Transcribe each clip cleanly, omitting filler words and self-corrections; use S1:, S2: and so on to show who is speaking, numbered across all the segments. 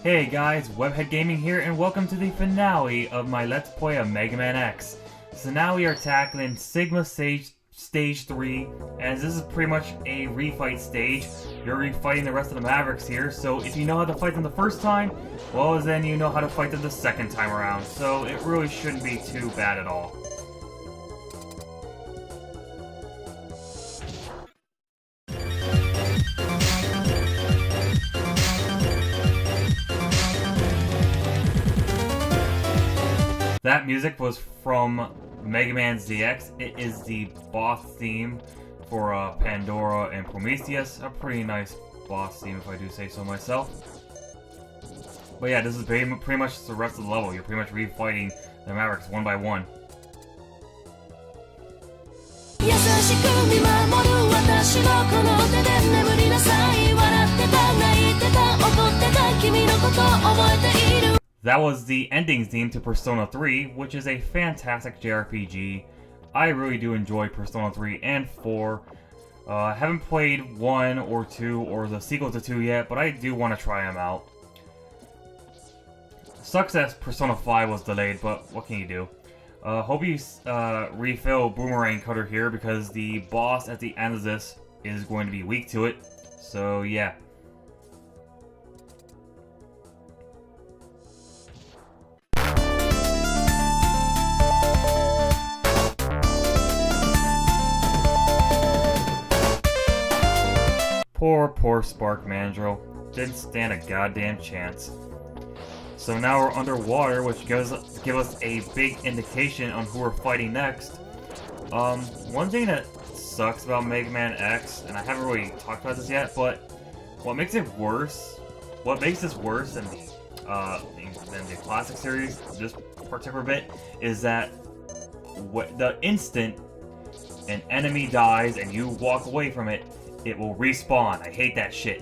S1: Hey guys, WebHeadGaming here, and welcome to the finale of my Let's Play of Megaman X. So now we are tackling Sigma Stage 3, and this is pretty much a refight stage. You're refighting the rest of the Mavericks here, so if you know how to fight them the first time, well then you know how to fight them the second time around, so it really shouldn't be too bad at all. That music was from Megaman ZX. It is the boss theme for Pandora and Prometheus. A pretty nice boss theme, if I do say so myself. But yeah, this is pretty much the rest of the level. You're pretty much refighting the Mavericks one by one. That was the ending theme to Persona 3, which is a fantastic JRPG. I really do enjoy Persona 3 and 4. I haven't played 1 or 2 or the sequel to 2 yet, but I do want to try them out. Sucks that Persona 5 was delayed, but what can you do? Hope you refill Boomerang Cutter here, because the boss at the end of this is going to be weak to it. So yeah. Poor Spark Mandrill. Didn't stand a goddamn chance. So now we're underwater, which gives us a big indication on who we're fighting next. One thing that sucks about Mega Man X, and I haven't really talked about this yet, but what makes this worse than the classic series, this particular bit, is that the instant an enemy dies and you walk away from it, it will respawn. I hate that shit.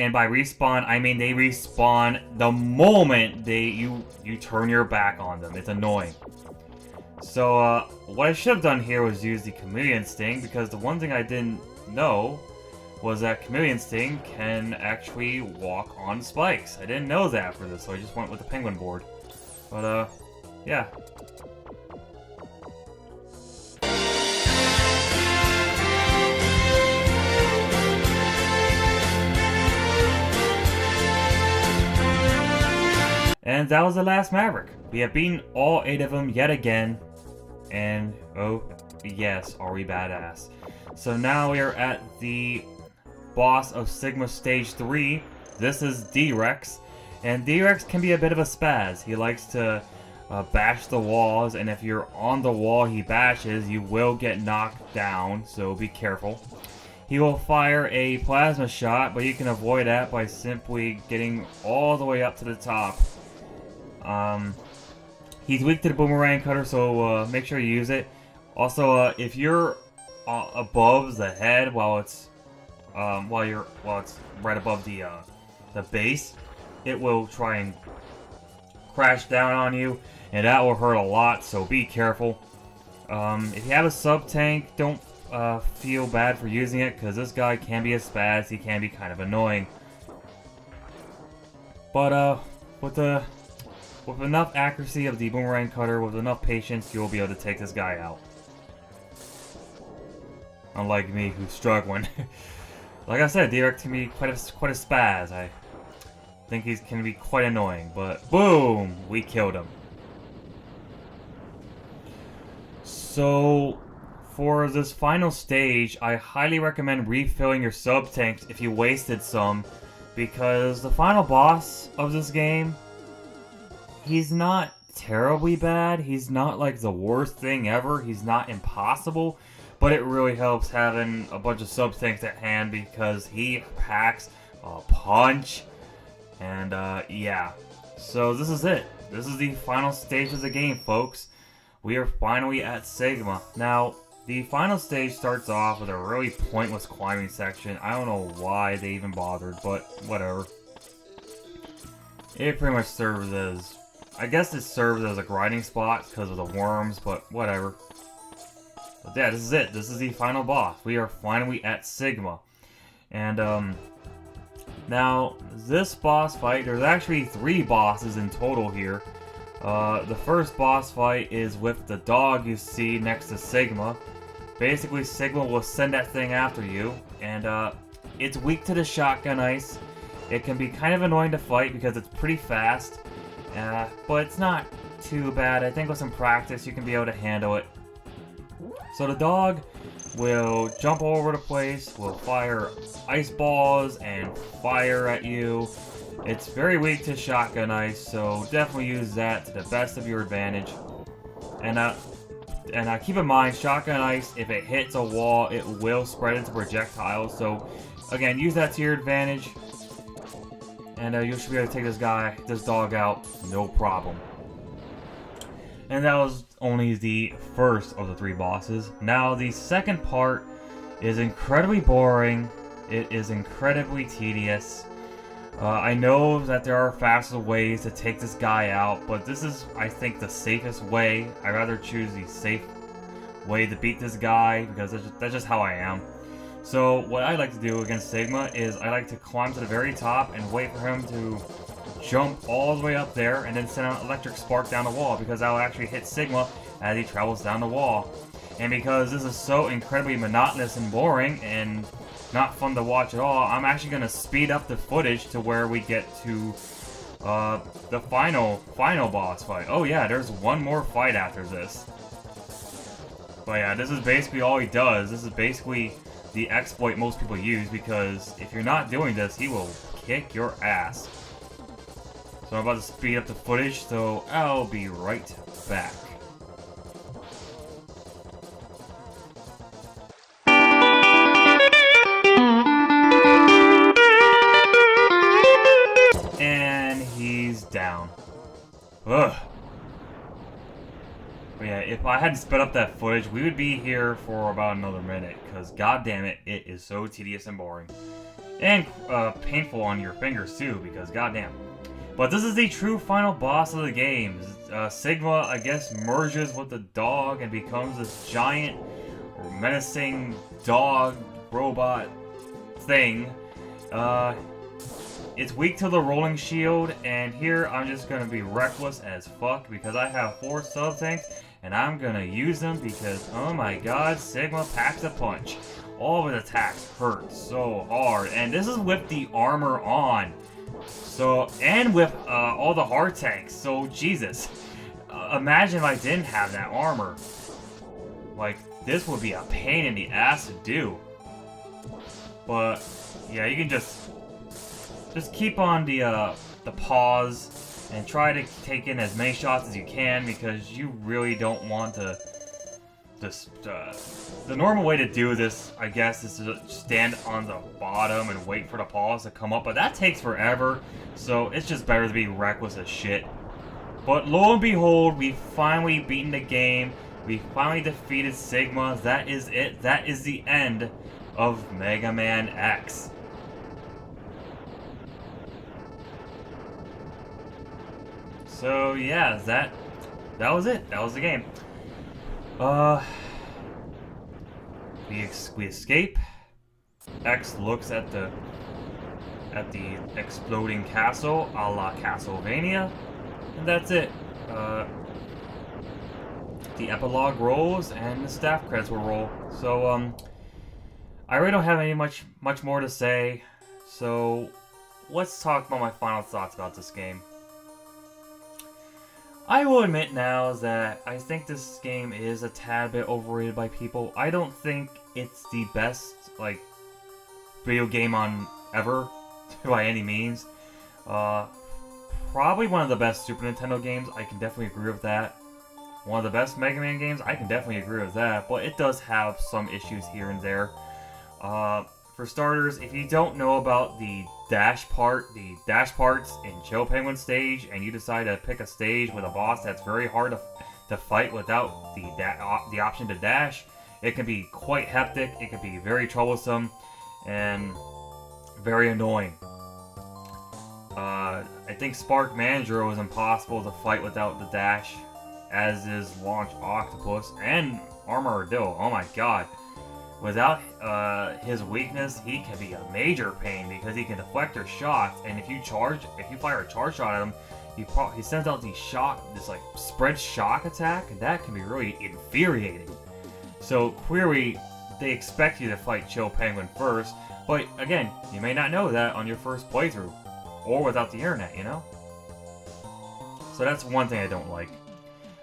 S1: And by respawn, I mean they respawn the moment you turn your back on them. It's annoying. So what I should have done here was use the Chameleon Sting, because the one thing I didn't know was that Chameleon Sting can actually walk on spikes. I didn't know that for this, so I just went with the penguin board. But, yeah. And that was the last Maverick. We have beaten all 8 of them yet again. And, oh, yes, are we badass. So now we are at the boss of Sigma Stage 3. This is D-Rex, and D-Rex can be a bit of a spaz. He likes to bash the walls, and if you're on the wall he bashes, you will get knocked down, so be careful. He will fire a plasma shot, but you can avoid that by simply getting all the way up to the top. He's weak to the Boomerang Cutter, so make sure you use it. Also, if you're above the head while it's right above the base, it will try and crash down on you, and that will hurt a lot, so be careful. If you have a sub tank, don't feel bad for using it, because this guy can be a spaz. He can be kind of annoying, but with enough accuracy of the Boomerang Cutter, with enough patience, you'll be able to take this guy out. Unlike me, who's struggling. Like I said, D-Rex can be quite a spaz. I think he can be quite annoying, but boom! We killed him. So, for this final stage, I highly recommend refilling your sub-tanks if you wasted some, because the final boss of this game, he's not terribly bad. He's not like the worst thing ever. He's not impossible. But it really helps having a bunch of sub-tanks at hand, because he packs a punch. And yeah. So this is it. This is the final stage of the game, folks. We are finally at Sigma. Now, the final stage starts off with a really pointless climbing section. I don't know why they even bothered, but whatever. It pretty much serves as I guess it serves as a grinding spot because of the worms, but whatever. But yeah, this is it. This is the final boss. We are finally at Sigma. And, now, this boss fight, there's actually 3 bosses in total here. The first boss fight is with the dog you see next to Sigma. Basically, Sigma will send that thing after you, and, it's weak to the shotgun ice. It can be kind of annoying to fight because it's pretty fast, but it's not too bad. I think with some practice, you can be able to handle it. So the dog will jump all over the place, will fire ice balls and fire at you. It's very weak to shotgun ice, so definitely use that to the best of your advantage. And keep in mind, shotgun ice, if it hits a wall, it will spread into projectiles. So again, use that to your advantage, and you should be able to take this dog out, no problem. And that was only the first of the 3 bosses. Now, the second part is incredibly boring. It is incredibly tedious. I know that there are faster ways to take this guy out, but this is, I think, the safest way. I'd rather choose the safe way to beat this guy, because that's just how I am. So, what I like to do against Sigma is I like to climb to the very top and wait for him to jump all the way up there and then send an electric spark down the wall, because that will actually hit Sigma as he travels down the wall. And because this is so incredibly monotonous and boring and not fun to watch at all, I'm actually going to speed up the footage to where we get to the final boss fight. Oh yeah, there's one more fight after this. But yeah, this is basically all he does. This is basically the exploit most people use, because if you're not doing this, he will kick your ass. So I'm about to speed up the footage, so I'll be right back. And he's down. Ugh. But yeah, if I hadn't sped up that footage, we would be here for about another minute, because goddamn it, it is so tedious and boring. And painful on your fingers too, because goddamn. But this is the true final boss of the game. Sigma, I guess, merges with the dog and becomes this giant, menacing dog robot thing. It's weak to the rolling shield, and here I'm just gonna be reckless as fuck because I have 4 sub tanks, and I'm gonna use them because, oh my god, Sigma packs a punch. All of his attacks hurt so hard, and this is with the armor on. So, and with all the hard tanks, so Jesus. Imagine if I didn't have that armor. Like, this would be a pain in the ass to do. But, yeah, you can just keep on the pause and try to take in as many shots as you can, because you really don't want to the normal way to do this, I guess, is to stand on the bottom and wait for the pause to come up, but that takes forever, so it's just better to be reckless as shit. But lo and behold, we've finally beaten the game. We finally defeated Sigma. That is it. That is the end of Mega Man X. So yeah, that was it. That was the game. We escape. X looks at the exploding castle, a la Castlevania, and that's it. The epilogue rolls and the staff credits will roll. So I really don't have any much more to say. So let's talk about my final thoughts about this game. I will admit now that I think this game is a tad bit overrated by people. I don't think it's the best, like, video game on ever, by any means. Probably one of the best Super Nintendo games, I can definitely agree with that. One of the best Mega Man games, I can definitely agree with that, but it does have some issues here and there. For starters, if you don't know about the dash parts in Chill Penguin stage, and you decide to pick a stage with a boss that's very hard to fight without the option to dash, it can be quite hectic, it can be very troublesome, and very annoying. I think Spark Mandrill is impossible to fight without the dash, as is Launch Octopus and Armadillo. Oh my god. Without his weakness, he can be a major pain because he can deflect your shots, and if you fire a charge shot at him, he sends out this like spread shock attack, and that can be really infuriating. So clearly, they expect you to fight Chill Penguin first, but again, you may not know that on your first playthrough, or without the internet, you know? So that's one thing I don't like.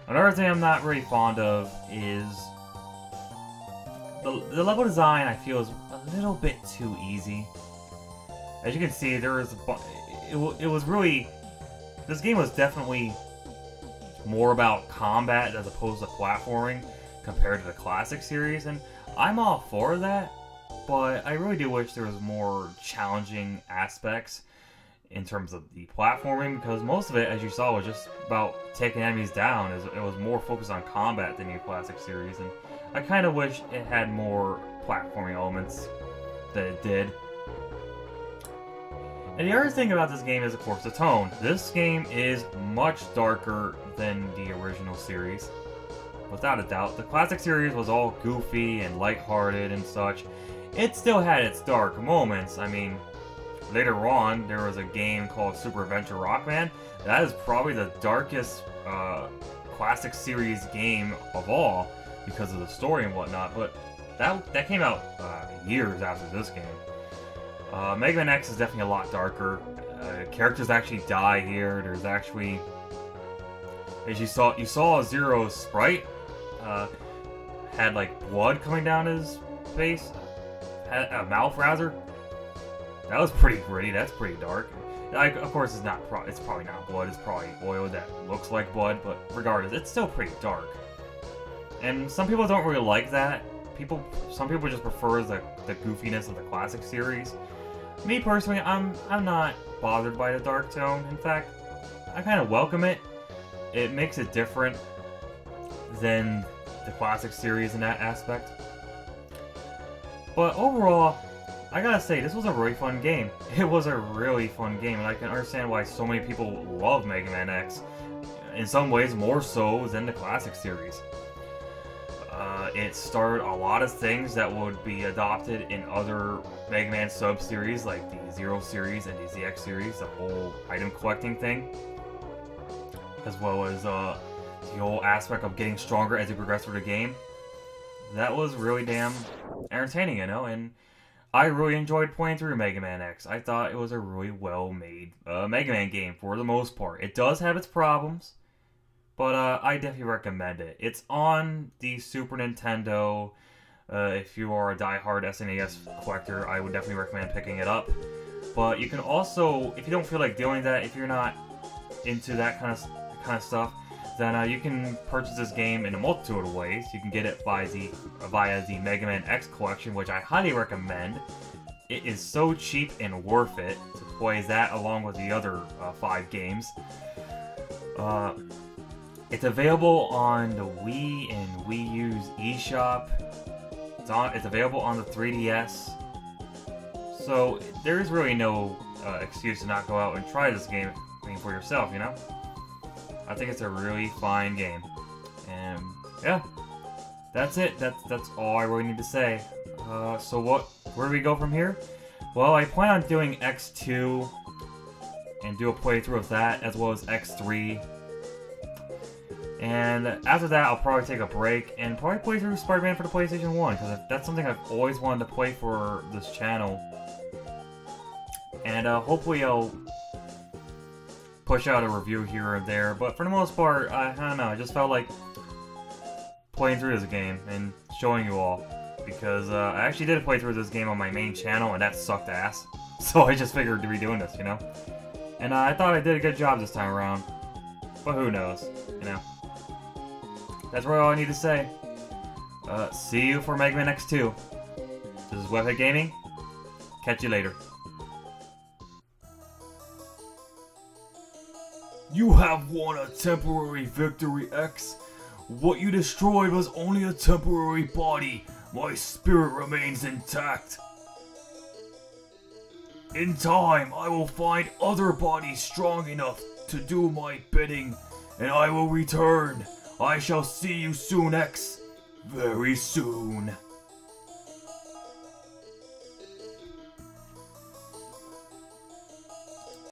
S1: Another thing I'm not really fond of is the level design. I feel is a little bit too easy. As you can see, it was really, this game was definitely more about combat as opposed to platforming compared to the classic series, and I'm all for that, but I really do wish there was more challenging aspects in terms of the platforming, because most of it, as you saw, was just about taking enemies down. It was more focused on combat than the classic series, and I kind of wish it had more platforming elements than it did. And the other thing about this game is, of course, the tone. This game is much darker than the original series, without a doubt. The classic series was all goofy and lighthearted and such. It still had its dark moments. I mean, later on, there was a game called Super Adventure Rockman. That is probably the darkest classic series game of all because of the story and whatnot, but that came out years after this game. Megaman X is definitely a lot darker. Characters actually die here. There's actually, as you saw Zero's sprite had like blood coming down his face, had a mouth rather. That was pretty gritty. That's pretty dark. Of course, it's probably not blood. It's probably oil that looks like blood, but regardless, it's still pretty dark. And some people don't really like that. Some people just prefer the goofiness of the classic series. Me personally, I'm not bothered by the dark tone. In fact, I kind of welcome it. It makes it different than the classic series in that aspect. But overall, I gotta say, this was a really fun game. It was a really fun game, and I can understand why so many people love Mega Man X. In some ways, more so than the classic series. It started a lot of things that would be adopted in other Mega Man sub-series, like the Zero series and the ZX series, the whole item collecting thing, as well as the whole aspect of getting stronger as you progress through the game. That was really damn entertaining, you know, and I really enjoyed playing through Mega Man X. I thought it was a really well-made Mega Man game for the most part. It does have its problems, but I definitely recommend it. It's on the Super Nintendo. If you are a die-hard SNES collector, I would definitely recommend picking it up. But you can also, if you don't feel like doing that, if you're not into that kind of stuff, then you can purchase this game in a multitude of ways. You can get it via the Mega Man X collection, which I highly recommend. It is so cheap and worth it to play that along with the other 5 games. It's available on the Wii and Wii U's eShop. It's available on the 3DS. So there's really no excuse to not go out and try this game for yourself, you know? I think it's a really fine game. And yeah, that's it. That's all I really need to say. So where do we go from here? Well, I plan on doing X2 and do a playthrough of that, as well as X3. And after that, I'll probably take a break and probably play through Spider-Man for the PlayStation 1, because that's something I've always wanted to play for this channel. And hopefully I'll push out a review here or there, but for the most part, I don't know, I just felt like playing through this game and showing you all, because I actually did play through this game on my main channel, and that sucked ass. So I just figured to be doing this, you know? And I thought I did a good job this time around, but who knows, you know? That's really all I need to say. See you for Megaman X2. This is WebHeadGaming. Catch you later. You have won a temporary victory, X. What you destroyed was only a temporary body. My spirit remains intact. In time, I will find other bodies strong enough to do my bidding, and I will return. I shall see you soon, X. Very soon.